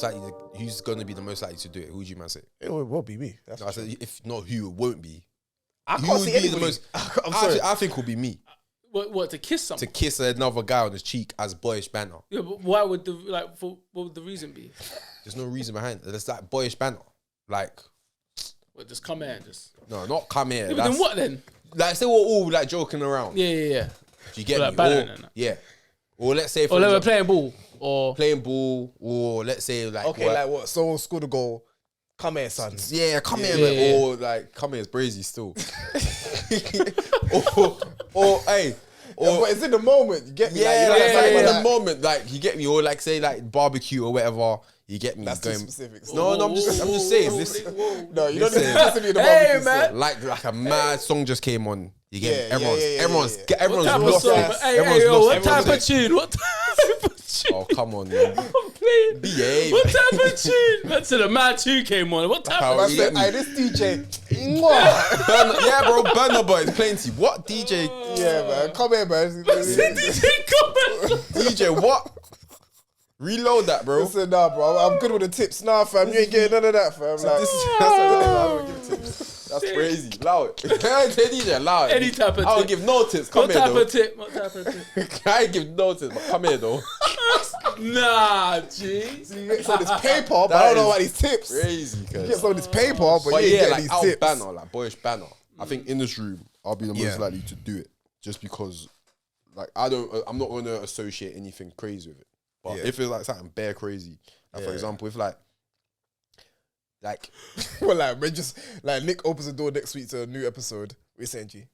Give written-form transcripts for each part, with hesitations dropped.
most likely? Who's gonna be the most likely to do it? Who would you man say? It will be me. No, I said if not, who it won't be. I Who can't would see be anybody. the most? I'm sorry. I think it will be me What to kiss someone? to kiss another guy on his cheek as boyish banter. Yeah, but why would what would the reason be? There's no reason behind it. It's like boyish banter. Like, Well, just come here and just. no, not come here. Yeah, but then what then? Like, say we're all like joking around. Yeah. Do you get Like me? bantering Or, and that. yeah. Or let's say, for Or they were example, playing ball, or playing ball, or let's say like, Okay, like what? Someone scored a goal. Come here, son. yeah, come here, Yeah, man. yeah. Or like, come here, it's brazy still. or hey. Or, but it's in the moment. You get me? Yeah, like, like, like, in like, the moment, like you get me, or like say like barbecue or whatever, you get me. That's too going, specific. No, I'm just saying. Listen, No, you don't need Listen. to listen to me in the Hey, barbecue, man. sir. like a mad song just came on. You get Yeah, me? yeah, Everyone's yeah, yeah. everyone's what type of lost. song? it. Hey, Everyone's yo, lost what it. type of Everyone's tune? What type of tune? Oh, come on, man. I'm playing. Behave. What type of tune? Man said a mad tune came on. What type How- of Man you said, get me? hey, this DJ. mwah. Yeah, bro, Burna Boy is plenty. What DJ? Yeah, man. Come here, man. DJ comment? DJ, what? Reload that, bro. Listen, nah, bro. I'm good with the tips. Nah, fam. You ain't getting none of that, fam. Like, That's crazy. Allow it. I say DJ, allow it. Any type of I don't tip. give no tips. Come What here, type though. of tip? What type of tip? I ain't give no tips, but come here, though. Nah, G. you get some of this paper, but That I don't know is about these tips. Crazy, You get cuz. some of this paper, but But you ain't yeah, getting like these out tips. banner, like boyish banner. I think in this room, I'll be the most Yeah. likely to do it, just because, like, I'm not going to associate anything crazy with it. But Yeah. if it's like something bare crazy, like for Yeah. example, if like, Well, like, man, just like Nick opens the door next week to a new episode with Cench.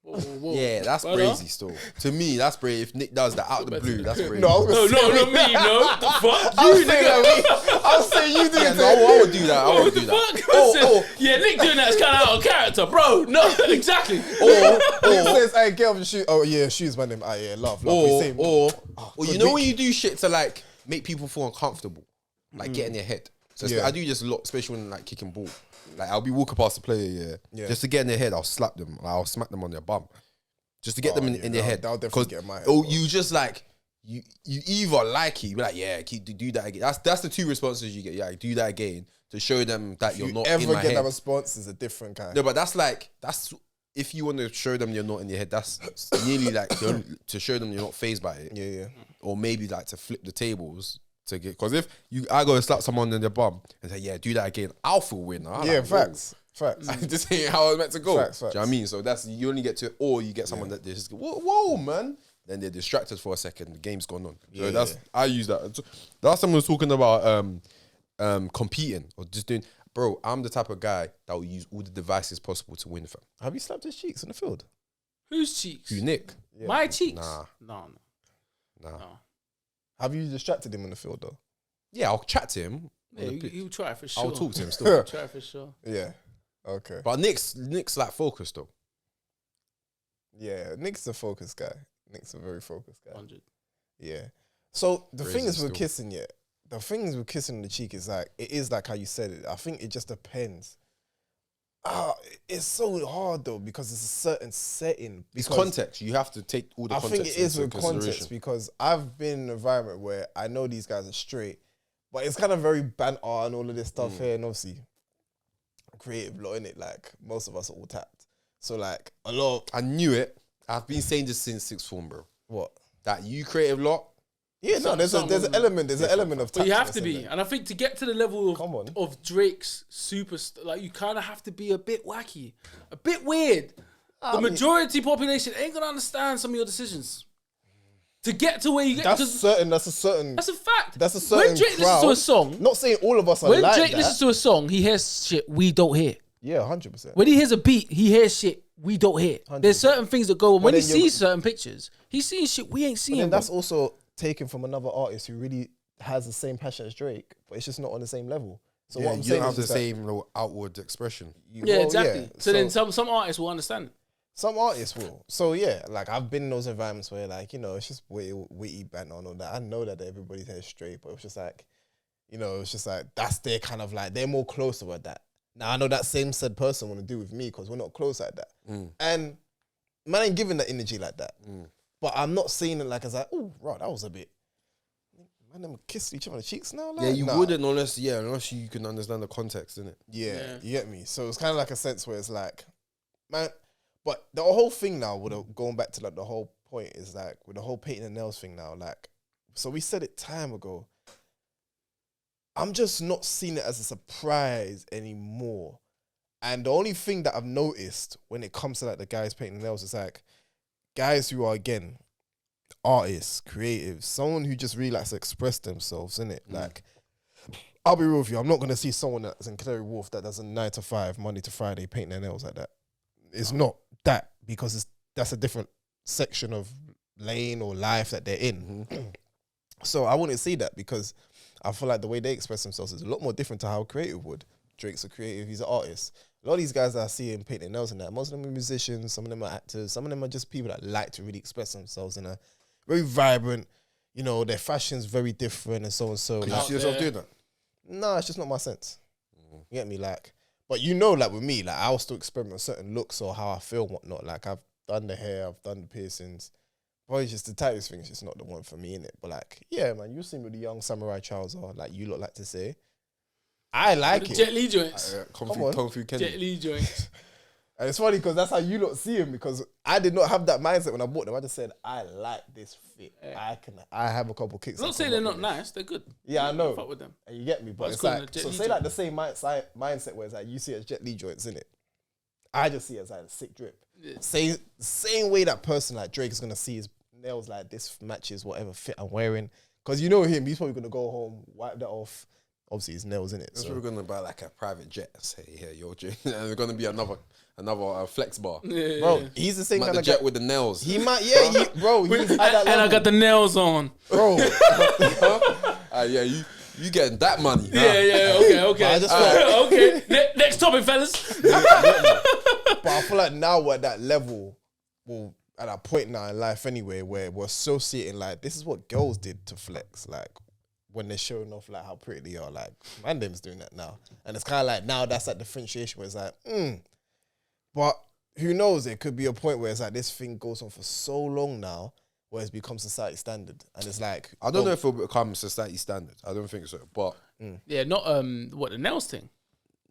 Whoa. yeah, that's Brother? crazy. Still, to me, that's brave. If Nick does that out of the blue, that's crazy. No, I was No, gonna say, not me, no. What the fuck? I You, was saying nigga. that. I was saying you do Yeah, it. no, I would do that. I What would the do that. fuck? Listen, yeah, Nick doing that is kind of out of character, bro. No, exactly. He says, "Hey, get off your shoes." Oh yeah, shoes, man. Ah yeah, love. Or you good know Nick. when you do shit to like make people feel uncomfortable, like get in their head. So Yeah. I do this a lot, especially when like kicking ball. Like I'll be walking past the player, Yeah. just to get in their head. I'll slap them. Like, I'll smack them on their bum, just to get them in their that'll- head. that'll definitely 'Cause- get in my head, Oh, bro. you just like you either like it, you be like, yeah, do that again. That's the two responses you get. Yeah, do that again to show them that you're You not in ever my get head. that response is a different kind. No, but that's if you want to show them you're not in your head. That's nearly like to show them you're not phased by it. Yeah. Or maybe like to flip the tables to get, because if I go and slap someone in their bum and say, yeah, do that again, I'll feel winner. Yeah, facts. Facts. This ain't how it's meant to go. Facts, Do you know what I mean? So that's, you only get to it, or you get someone that just go, whoa, man. Then they're distracted for a second, the game's gone on. So that's, I use that. Last time we was talking about competing or just doing, bro, I'm the type of guy that will use all the devices possible to win, fam. Have you slapped his cheeks in the field? Whose cheeks? You, Nick? My cheeks? Nah. No. Have you distracted him in the field though? Yeah, I'll chat to him. Yeah, he'll try for sure. I'll talk to him still. Try for sure. Yeah. Okay. But Nick's like focused though. Yeah, Nick's a focused guy. Nick's a very focused guy. 100. Yeah. So the thing is Crazy with kissing, the thing is with kissing on the cheek is like, it is like how you said it. I think it just depends. It's so hard though because it's a certain setting. It's because context. You have to take all the I context. think it is into with context consideration. because I've been in an environment where I know these guys are straight, but it's kind of very banter and all of this stuff here, and obviously creative lot in it. Like most of us are all tapped, so like a lot. Of, I knew it. I've been saying this since sixth form, bro. what? That you creative lot. Yeah, no, there's an element of. But you have to tactness in be. there. And I think to get to the level Come on. of Drake's superstar, like you kind of have to be a bit wacky, a bit weird. The majority population ain't going to understand some of your decisions. To get to where you get, That's because certain. That's a certain. that's a fact. That's a certain. When Drake crowd, listens to a song, not saying all of us are when like Drake that. listens to a song, he hears shit we don't hear. Yeah, 100%. When he hears a beat, he hears shit we don't hear. There's certain things that go on. When he then you're- sees certain pictures, he's seeing shit we ain't seeing. And bro. that's also taken from another artist who really has the same passion as Drake, but it's just not on the same level. So Yeah, what I'm you saying don't have is the just that same little outward expression. Yeah, well, exactly. yeah, So then some artists will understand. some artists will. So yeah, like I've been in those environments where like, you know, it's just witty banter and all that. I know that everybody's head straight, but it's just like, you know, it's just like that's their kind of like they're more closer with that. Now I know that same said person want to do with me because we're not close like that. And man ain't giving that energy like that. But I'm not seeing it like as like, oh, right, that was a bit. Man, them kiss each other on the cheeks now. Like, Yeah, you nah. wouldn't unless you can understand the context, innit? Yeah, you get me. So it's kind of like a sense where it's like, man. But the whole thing now, going back to like the whole point is like with the whole painting the nails thing now, like, so we said it time ago. I'm just not seeing it as a surprise anymore. And the only thing that I've noticed when it comes to like the guys painting the nails is like guys who are again artists, creatives, someone who just really likes to express themselves, innit? Like, I'll be real with you, I'm not gonna see someone that's in Canary Wharf that does a 9 to 5, Monday to Friday, painting their nails like that. It's not that because that's a different section of lane or life that they're in. So I wouldn't see that because I feel like the way they express themselves is a lot more different to how a creative would. Drake's a creative, he's an artist. A lot of these guys that I see him painting nails and that, most of them are musicians, some of them are actors, some of them are just people that like to really express themselves in a very vibrant, you know, their fashion's very different and so and so. Could you Like, see yourself doing that? no, it's just not my sense. You get me? Like, but you know, like with me, like I'll still experiment with certain looks or how I feel and whatnot. Like I've done the hair, I've done the piercings. Probably just the tightest thing is just not the one for me, innit? But like, yeah, man, you seem with the young samurai trouser, like you look like to say. I like it. Jet Li joints. Come on. Kung Fu Kenny. Jet Li joints. And it's funny because that's how you lot see him because I did not have that mindset when I bought them. I just said, I like this fit. I have a couple kicks. I'm not saying they're not nice. They're good. Yeah, I know. Fuck with them. And you get me, but It's it's cool, like, the Jet so Li say like the same mindset where it's like you see it as Jet Li joints, innit? I just see it as like a sick drip. Yeah. Same way that person like Drake is gonna see his nails like this matches whatever fit I'm wearing. Cause you know him, he's probably gonna go home, wipe that off. Obviously his nails in it. That's So. what we're gonna buy like a private jet and say, yeah, you're Jay. And there's gonna be another flex bar. Yeah, Bro, yeah. he's the same Like kind the of jet guy. with the nails. He might, yeah, bro. He's at that And I level. got the nails on. Bro. Yeah, you getting that money. Yeah, yeah, okay. I just feel Okay, next topic, fellas. But I feel like now we're at that level, well, at that point now in life anyway, where we're associating like this is what girls did to flex, like when they're showing off like how pretty they are, like man them's doing that now. And it's kind of like now that's that differentiation where it's like, but who knows, it could be a point where it's like this thing goes on for so long now where it's become society standard. And it's like, I don't know if it'll become society standard. I don't think so. But Yeah, not what the nails thing.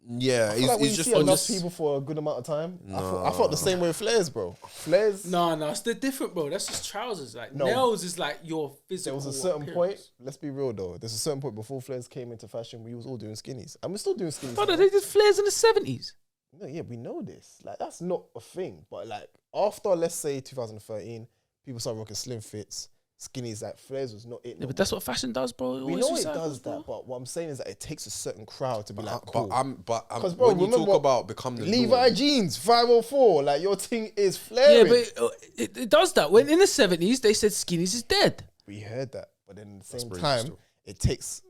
yeah, I feel like when it's you just see enough people for a good amount of time, I felt the same way with flares, bro. Flares, No, it's different, bro. That's just trousers. Like nails is like your physical. there was a certain appearance. point, let's be real though, there's a certain point before flares came into fashion, we was all doing skinnies. And we're still doing skinnies. Brother, now. they did flares in the 70s. No, yeah, we know this. Like, that's not a thing. But like, after, let's say, 2013, people started rocking slim fits, skinnies, like, flares was not it. Yeah, but that's what fashion does, bro. we know it does that, but what I'm saying is that it takes a certain crowd to be like, cool. but 'Cause, bro, when you remember talk about becoming the Levi norm, jeans, 504, like, your thing is Yeah, flaring. but it does that. When in the 70s, they said skinnies is dead. We heard that. But then at the same crazy time, still. it takes...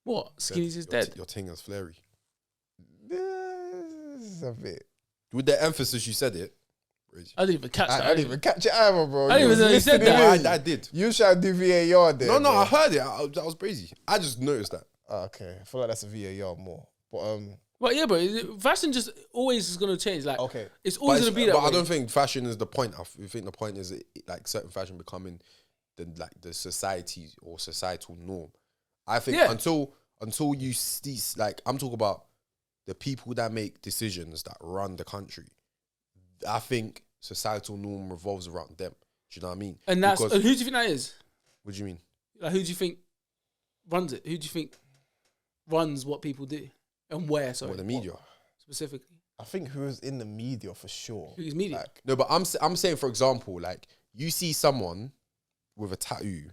What? Skinnies is dead. Your thing is flary. a bit... With the emphasis you said it. Crazy. I didn't even catch that. I didn't even catch it either, bro. I didn't even know you said that. I did. You should do VAR there. No, bro. I heard it. That was crazy. I just noticed that. Okay, I feel like that's a VAR more. But But yeah, but fashion just always is gonna change. Like, Okay. it's always gonna be that But way. I don't think fashion is the point. I think the point is like certain fashion becoming the society or societal norm. I think Yeah. until you see, like, I'm talking about the people that make decisions that run the country. I think societal norm revolves around them. Do you know what I mean? And that's Because- who do you think that is? What do you mean? Like, who do you think runs it? Who do you think runs what people do and where? Sorry, What, the media? specifically. I think who's in the media for sure. Who's media? Like, No, but I'm saying, for example, like, you see someone with a tattoo,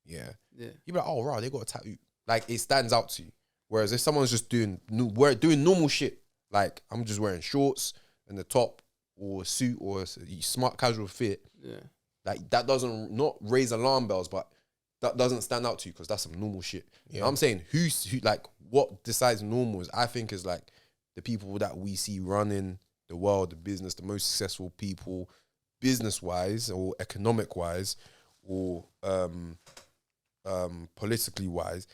yeah, Yeah. you be like, oh, right, they got a tattoo. Like, it stands out to you. Whereas if someone's just doing normal shit, like, I'm just wearing shorts and the top or a suit or a smart casual fit, Yeah. like, that doesn't not raise alarm bells, but that doesn't stand out to you because that's some normal shit. You know what I'm saying? Who like, what decides normal is, I think, is like the people that we see running the world, the business, the most successful people, business-wise or economic-wise or politically wise,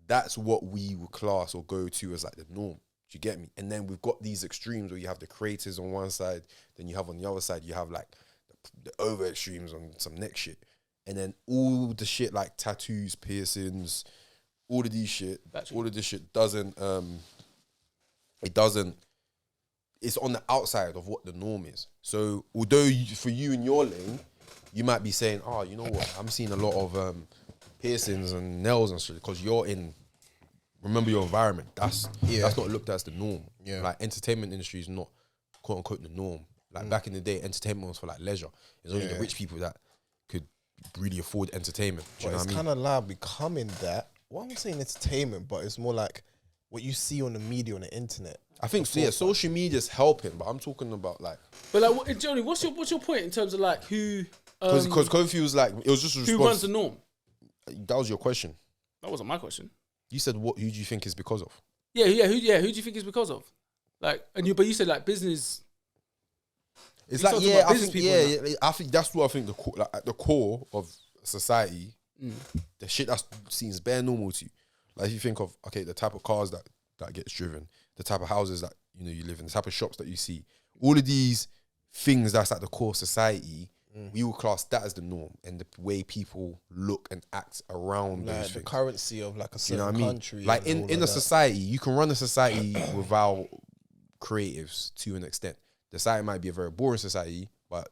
that's what we would class or go to as like the norm. Do you get me? And then we've got these extremes where you have the creators on one side, then you have on the other side, you have like the over extremes on some next shit. and then all the shit like tattoos, piercings, all of these shit, all of this shit doesn't. It's on the outside of what the norm is. So although for you in your lane, you might be saying, oh, you know what? I'm seeing a lot of piercings and nails and shit because you're in. Remember your environment. That's not looked at as the norm. Yeah. Like entertainment industry is not quote unquote the norm. Like back in the day, entertainment was for like leisure. It's only the rich people that could really afford entertainment. Do you know what I mean? It's kind of now becoming that. Well, I'm saying entertainment, but it's more like what you see on the media on the internet. I think social media's helping, but I'm talking about like. But like, Jonny, what's your point in terms of like who? Because Kofi was like, it was just a response. Who runs the norm? That was your question. That wasn't my question. You said what? Who do you think is because of? Who do you think is because of? Like, but you said like business. It's like I think that's what I think at the core of society, the shit that seems bare normal to you. Like if you think of the type of cars that gets driven, the type of houses that you live in, the type of shops that you see, all of these things that's at the core of society, we will class that as the norm and the way people look and act around those things. The currency of like a certain country. Like in a society, you can run a society without creatives to an extent. The society might be a very boring society, but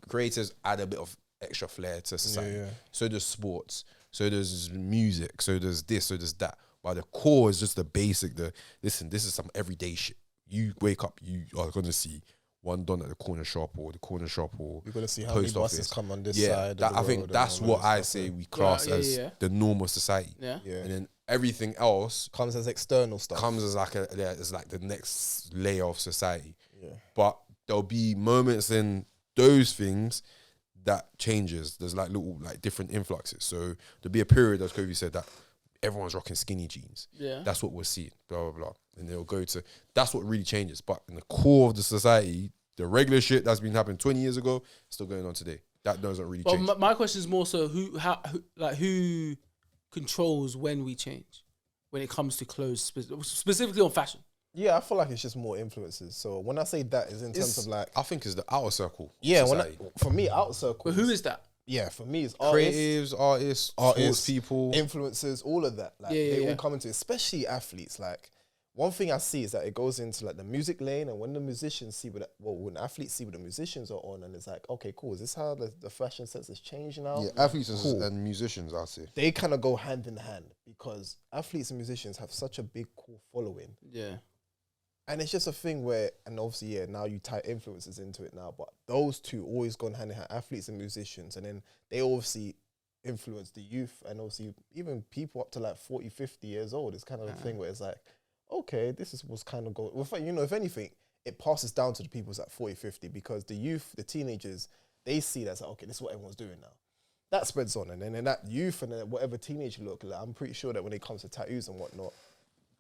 creators add a bit of extra flair to society. Yeah. So does sports, so does music, so does this, so does that. But the core is just the basic. This is some everyday shit. You wake up, you are gonna see one done at the corner shop or you're gonna see how many buses come on this side. I think that's what I say we class as the norm of society. Yeah. And then everything else comes as external stuff. Comes as like the next layer of society. Yeah. But there'll be moments in those things that changes. There's like little like different influxes. So there'll be a period, as Kofi said, that everyone's rocking skinny jeans. Yeah. That's what we'll see. Blah, blah, blah. And they'll go to, that's what really changes. But in the core of the society, the regular shit that's been happening 20 years ago, still going on today. That doesn't really change. My question is more so who controls when we change? When it comes to clothes, specifically on fashion. Yeah, I feel like it's just more influences. So when I say that is in terms of like, I think it's the outer circle. Yeah, for me, outer circle. But who is that? Yeah, for me, it's creatives, artists, sports people, influencers, all of that. Like they all come into, especially athletes. Like one thing I see is that it goes into like the music lane, and when the musicians see when athletes see what the musicians are on, and it's like, okay, cool. Is this how the fashion sense is changing now? Yeah, athletes and musicians, I see. They kind of go hand in hand because athletes and musicians have such a big core following. Yeah. And it's just a thing where, and obviously, now you tie influencers into it now, but those two always gone hand in hand, athletes and musicians. And then they obviously influence the youth and obviously even people up to like 40, 50 years old. It's kind of a thing where it's like, okay, this is what's kind of going. Well, if anything, it passes down to the people at 40, 50 because the youth, the teenagers, they see that's like, okay, this is what everyone's doing now. That spreads on. And then that youth and then whatever teenage look, like, I'm pretty sure that when it comes to tattoos and whatnot,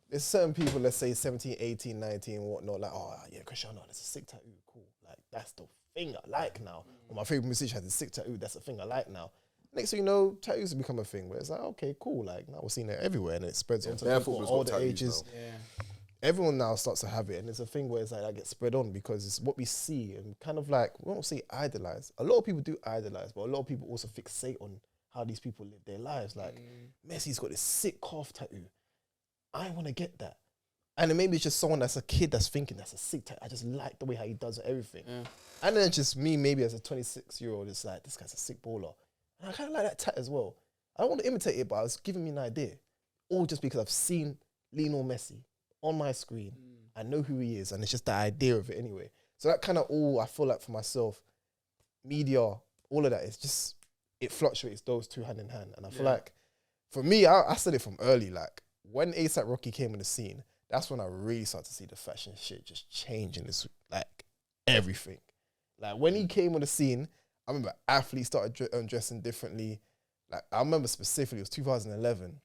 there's certain people, let's say 17, 18, 19 and whatnot, like, oh, yeah, Cristiano, that's a sick tattoo, cool. Like, that's the thing I like now. Or my favorite musician has a sick tattoo, that's the thing I like now. Next thing you know, tattoos become a thing where it's like, okay, cool. Like, now we're seeing it everywhere and it spreads on to people of all the ages. Yeah. Everyone now starts to have it. And it's a thing where it's like, that gets spread on because it's what we see and kind of like, we won't say idolize. A lot of people do idolize, but a lot of people also fixate on how these people live their lives. Like, Messi's got this sick calf tattoo. I want to get that. And then maybe it's just someone that's a kid that's thinking that's a sick tattoo. I just like the way how he does everything. Yeah. And then it's just me, maybe as a 26-year-old, it's like, this guy's a sick baller. And I kind of like that tat as well. I don't want to imitate it, but it's giving me an idea. All just because I've seen Lionel Messi on my screen. I know who he is, and it's just the idea of it anyway. So that kind of all I feel like for myself, media, all of that, is just, it fluctuates those two hand in hand. And I feel like, for me, I said it from early, like, when A$AP Rocky came on the scene, that's when I really started to see the fashion shit just changing this, like, everything. Like, when he came on the scene, I remember athletes started dressing differently. Like, I remember specifically, it was 2011.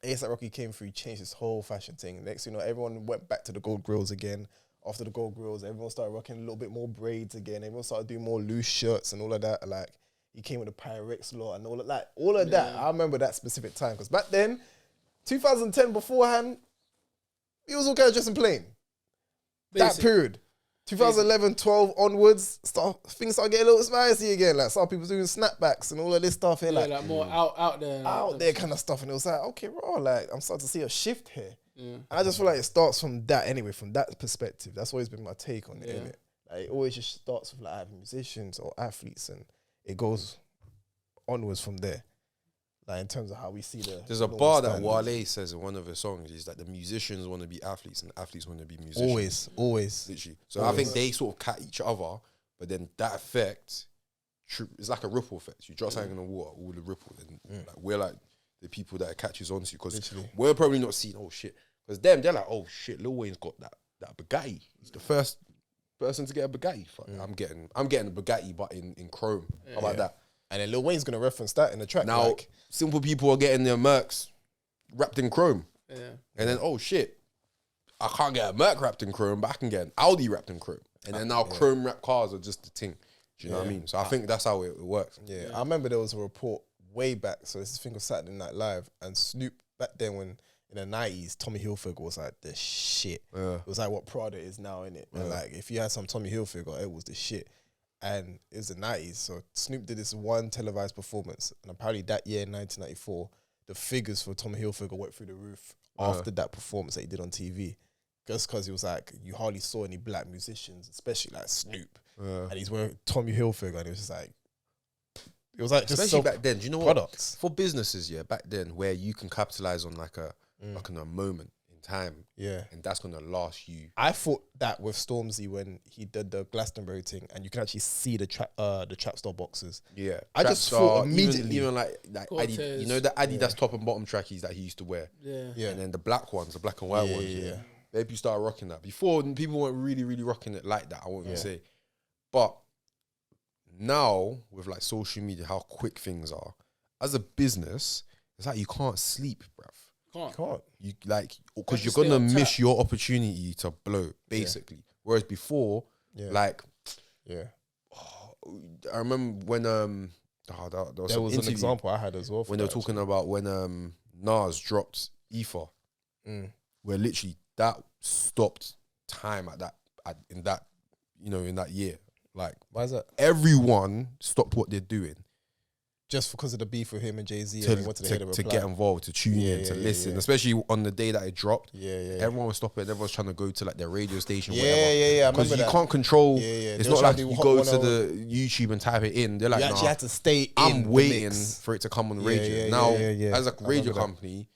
A$AP Rocky came through, changed his whole fashion thing. Next thing you know, everyone went back to the gold grills again. After the gold grills, everyone started rocking a little bit more braids again. Everyone started doing more loose shirts and all of that. Like, he came with the Pyrex lot and all of that. All of that, I remember that specific time. Because back then, 2010 beforehand, he was all kind of dressing plain. Basic. That period. 2011, 12 onwards, things start getting a little spicy again. Like, some people doing snapbacks and all of this stuff here. Yeah, Like, like more out there. out there kind of stuff. And it was like, okay, bro, like, I'm starting to see a shift here. Yeah. And I just feel like it starts from that anyway, from that perspective. That's always been my take on it, innit? Like, it always just starts with like either musicians or athletes, and it goes onwards from there. Like, in terms of how we see the... There's a bar that Wale says in one of his songs, is that the musicians want to be athletes and the athletes want to be musicians. Always. Literally. So I think they sort of cat each other, but then that effect, it's like a ripple effect. You drop something in the water, all the ripple, and like, we're like the people that it catches on to, because we're probably not seeing, oh shit. Because they're like, oh shit, Lil Wayne's got that Bugatti. He's the first person to get a Bugatti. Fuck, I'm getting a Bugatti, but in chrome. How about that? And then Lil Wayne's going to reference that in the track. Now, like, simple people are getting their Mercs wrapped in chrome. Yeah. And then, oh shit, I can't get a Merc wrapped in chrome, but I can get an Audi wrapped in chrome. And then now chrome wrapped cars are just the thing. Do you know what I mean? So I think that's how it works. Yeah, I remember there was a report way back. So this thing was Saturday Night Live, and Snoop back then, when in the 90s, Tommy Hilfiger was like the shit. Yeah. It was like what Prada is now, innit? And like, if you had some Tommy Hilfiger, it was the shit. And it was the 90s, so Snoop did this one televised performance, and apparently that year in 1994, the figures for Tommy Hilfiger went through the roof after that performance that he did on TV. Just because he was like, you hardly saw any black musicians, especially like Snoop, and he's wearing Tommy Hilfiger, and it was just like, it was like just especially back then. Do you know products what? For businesses, back then, where you can capitalize on like a moment in time, and that's gonna last you. I thought that with Stormzy when he did the Glastonbury thing, and you can actually see the Trapstar boxes. Yeah, I just thought immediately, even like Adi, you know, the Adidas top and bottom trackies that he used to wear. Yeah. And then the black ones, the black and white ones. Yeah. Maybe you started rocking that. Before, people weren't really, really rocking it like that, I won't even say. But now, with like social media, how quick things are, as a business, it's like you can't sleep, bruv. Can't. You like, because you're gonna miss your opportunity to blow, basically. Whereas before, like, I remember when there was an example I had as well. When they were talking about when Nas dropped Ether, where literally that stopped time in that year. Like, why is that? Everyone stopped what they're doing just because of the beef with him and Jay-Z, and they wanted to hear the reply. To get involved, to tune in, to listen, especially on the day that it dropped. Everyone was stopping. Everyone's trying to go to like their radio station. Because you can't control. It's not like you go to the YouTube and type it in. They're like, you actually had to stay in. I'm waiting for it to come on the radio. Now, as a radio company,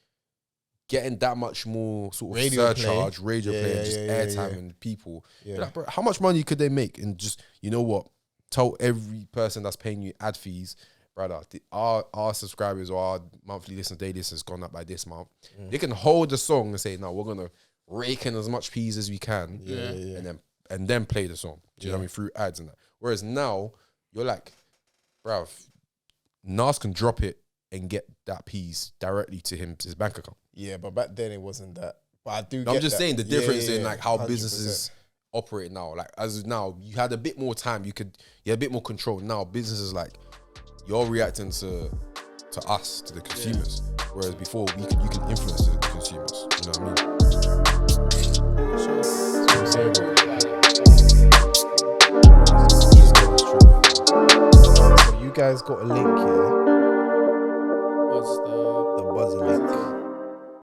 getting that much more sort of surcharge, radio play, and just airtime and people. Like, bro, how much money could they make? And just, you know what? Tell every person that's paying you ad fees, brother, our subscribers or our monthly listeners, day listeners gone up by this month. They can hold the song and say, no, we're gonna rake in as much peas as we can, and then play the song. Do you know what I mean? Through ads and that. Whereas now, you're like, bruv, Nas can drop it and get that piece directly to his bank account. Yeah, but back then it wasn't that. But I do. I'm just saying the difference in like how 100%. businesses operate now. Like, as of now, you had a bit more time. You had a bit more control. Now businesses, like, you're reacting to us, to the consumers. Whereas before, you can influence the consumers. You know what I mean? So you guys got a link here. What's the buzzer link?